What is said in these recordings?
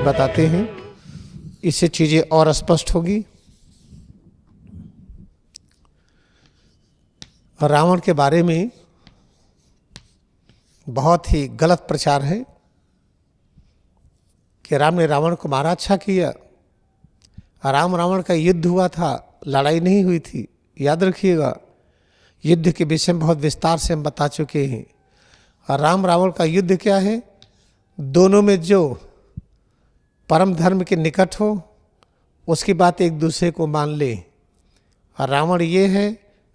बताते हैं, इससे चीज़ें और स्पष्ट होगी। रावण के बारे में बहुत ही गलत प्रचार है कि राम ने रावण को मारा, अच्छा किया। राम रावण का युद्ध हुआ था, लड़ाई नहीं हुई थी। याद रखिएगा, युद्ध के विषय में बहुत विस्तार से हम बता चुके हैं। और राम रावण का युद्ध क्या है? दोनों में जो परम धर्म के निकट हो उसकी बात एक दूसरे को मान ले। और रावण ये है,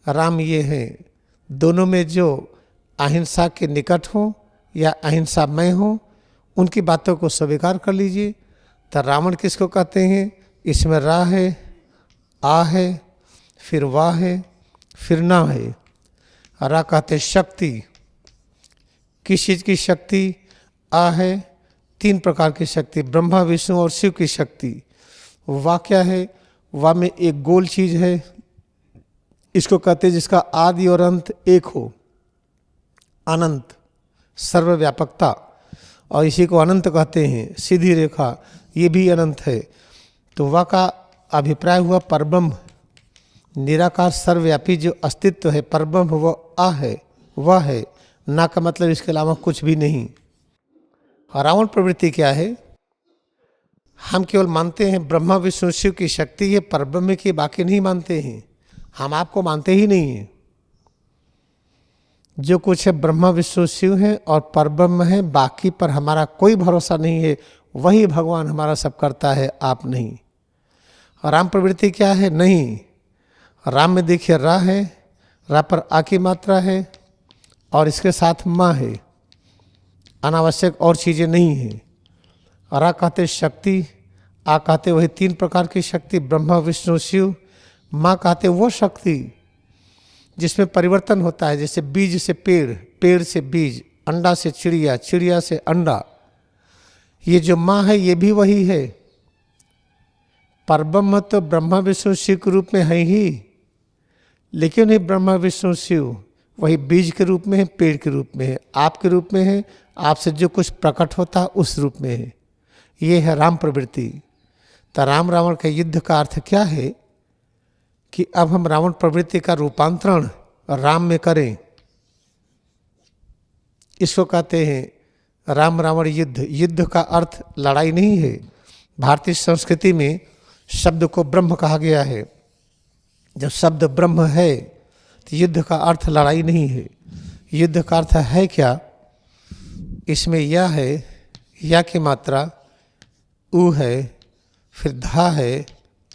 राम ये है। दोनों में जो अहिंसा के निकट हो या अहिंसामय हो उनकी बातों को स्वीकार कर लीजिए। तो रावण किसको कहते हैं? इसमें रा है, आ है, फिर वाह है, फिर ना है। रा कहते शक्ति, किस चीज़ की शक्ति? आ है, 3 प्रकार की शक्ति, ब्रह्मा विष्णु और शिव की शक्ति। वाह क्या है? वाह में एक गोल चीज़ है, इसको कहते हैं जिसका आदि और अंत एक हो, अनंत, सर्वव्यापकता, और इसी को अनंत कहते हैं। सीधी रेखा, ये भी अनंत है। तो वाह का अभिप्राय हुआ परब्रह्म, निराकार सर्वव्यापी जो अस्तित्व है परब्रह्म, वो आ है, वह है। ना का मतलब इसके अलावा कुछ भी नहीं। रावण प्रवृत्ति क्या है? हम केवल मानते हैं ब्रह्मा विष्णु शिव की शक्ति है, परब्रह्म की, बाकी नहीं मानते हैं। हम आपको मानते ही नहीं हैं। जो कुछ है ब्रह्मा विष्णु शिव है और परब्रह्म है, बाकी पर हमारा कोई भरोसा नहीं है। वही भगवान हमारा सब करता है, आप नहीं। और राम प्रवृत्ति क्या है? नहीं, राम में देखिए रा है, रा पर आ की मात्रा है और इसके साथ माँ है, अनावश्यक और चीज़ें नहीं हैं। रा कहते शक्ति, आ कहते वही 3 प्रकार की शक्ति, ब्रह्मा विष्णु शिव। माँ कहते वो शक्ति जिसमें परिवर्तन होता है, जैसे बीज से पेड़, पेड़ से बीज, अंडा से चिड़िया, चिड़िया से अंडा। ये जो माँ है ये भी वही है। परब्रह्म तो ब्रह्मा विष्णु शिव के रूप में है ही, लेकिन ये ब्रह्मा विष्णु शिव वही बीज के रूप में है, पेड़ के रूप में है, आपके रूप में है, आपसे जो कुछ प्रकट होता है उस रूप में है। ये है राम प्रवृत्ति। तो राम रावण के युद्ध का अर्थ क्या है कि अब हम रावण प्रवृत्ति का रूपांतरण राम में करें। इसको कहते हैं राम रावण युद्ध। युद्ध का अर्थ लड़ाई नहीं है। भारतीय संस्कृति में शब्द को ब्रह्म कहा गया है। जब शब्द ब्रह्म है तो युद्ध का अर्थ लड़ाई नहीं है। युद्ध का अर्थ है क्या? इसमें या है, या की मात्रा उ है, फिर धा है,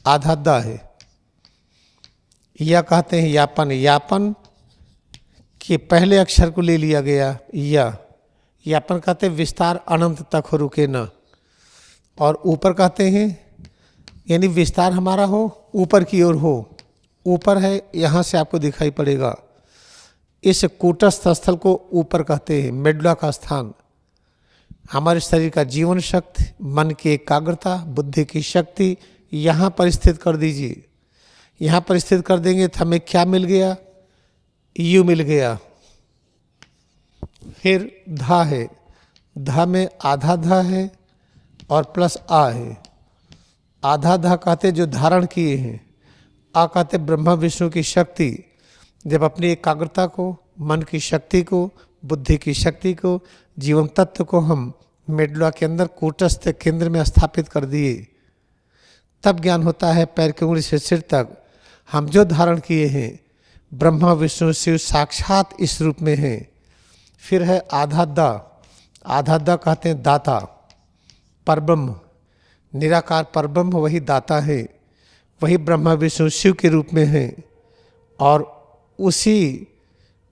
आधा दा है। या कहते हैं यापन, यापन के पहले अक्षर को ले लिया गया या। यापन कहते हैं विस्तार अनंत तक हो, रुके ना। और ऊपर कहते हैं यानी विस्तार हमारा हो, ऊपर की ओर हो। ऊपर है, यहाँ से आपको दिखाई पड़ेगा। इस कूटस्थ स्थल को ऊपर कहते हैं, मेडुला का स्थान। हमारे शरीर का जीवन शक्ति, मन की एकाग्रता, बुद्धि की शक्ति यहाँ पर स्थित कर दीजिए। यहाँ पर स्थित कर देंगे तो हमें क्या मिल गया? यू मिल गया। फिर धा है, धा में आधा धा है और प्लस आ है। आधा धा कहते जो धारण किए हैं, आ कहते ब्रह्मा विष्णु की शक्ति। जब अपनी एकाग्रता को, मन की शक्ति को, बुद्धि की शक्ति को, जीवन तत्व को हम मेडुला के अंदर कूटस्थ केंद्र में स्थापित कर दिए, तब ज्ञान होता है पैर की उंगली से सिर तक हम जो धारण किए हैं ब्रह्मा विष्णु शिव साक्षात इस रूप में हैं। फिर है आधा दा। आधा दा कहते हैं दाता, परब्रह्म, निराकार परब्रह्म वही दाता है, वही ब्रह्मा विष्णु शिव के रूप में है। और उसी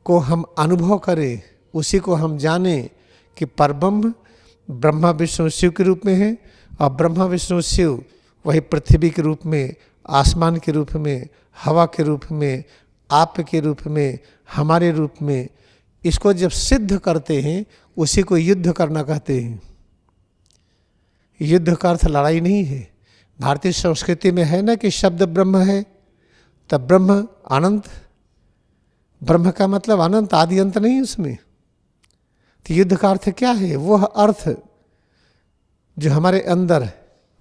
को हम अनुभव करें, उसी को हम जानें कि परब्रह्म ब्रह्मा विष्णु शिव के रूप में है और ब्रह्मा विष्णु शिव वही पृथ्वी के रूप में, आसमान के रूप में, हवा के रूप में, आप के रूप में, हमारे रूप में। इसको जब सिद्ध करते हैं उसी को युद्ध करना कहते हैं। युद्ध का अर्थ लड़ाई नहीं है। भारतीय संस्कृति में है ना कि शब्द ब्रह्म है, तब ब्रह्म अनंत, ब्रह्म का मतलब अनंत, आदि अंत नहीं उसमें। तो युद्ध का अर्थ क्या है? वह अर्थ जो हमारे अंदर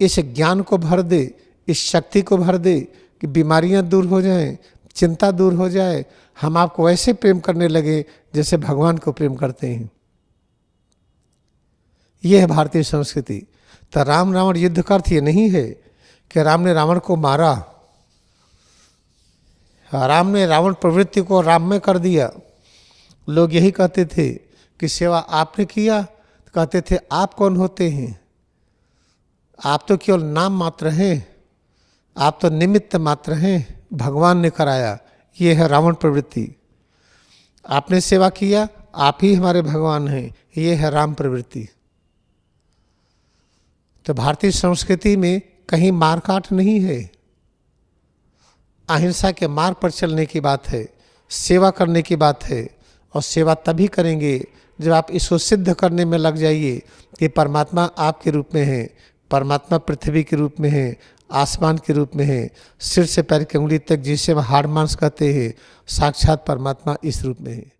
इस ज्ञान को भर दे, इस शक्ति को भर दे कि बीमारियां दूर हो जाएं, चिंता दूर हो जाए, हम आपको ऐसे प्रेम करने लगे जैसे भगवान को प्रेम करते हैं। यह है भारतीय संस्कृति। तो राम रावण युद्ध का अर्थ ये नहीं है कि राम ने रावण को मारा, राम ने रावण प्रवृत्ति को राम में कर दिया। लोग यही कहते थे कि सेवा आपने किया, तो कहते थे आप कौन होते हैं, आप तो केवल नाम मात्र हैं, आप तो निमित्त मात्र हैं, भगवान ने कराया। ये है रावण प्रवृत्ति। आपने सेवा किया, आप ही हमारे भगवान हैं, ये है राम प्रवृत्ति। तो भारतीय संस्कृति में कहीं मारकाट नहीं है, अहिंसा के मार्ग पर चलने की बात है, सेवा करने की बात है। और सेवा तभी करेंगे जब आप इसको सिद्ध करने में लग जाइए कि परमात्मा आपके रूप में है, परमात्मा पृथ्वी के रूप में है, आसमान के रूप में है, सिर से पैर की उंगली तक जिसे हम हाड़ मांस कहते हैं, साक्षात परमात्मा इस रूप में है।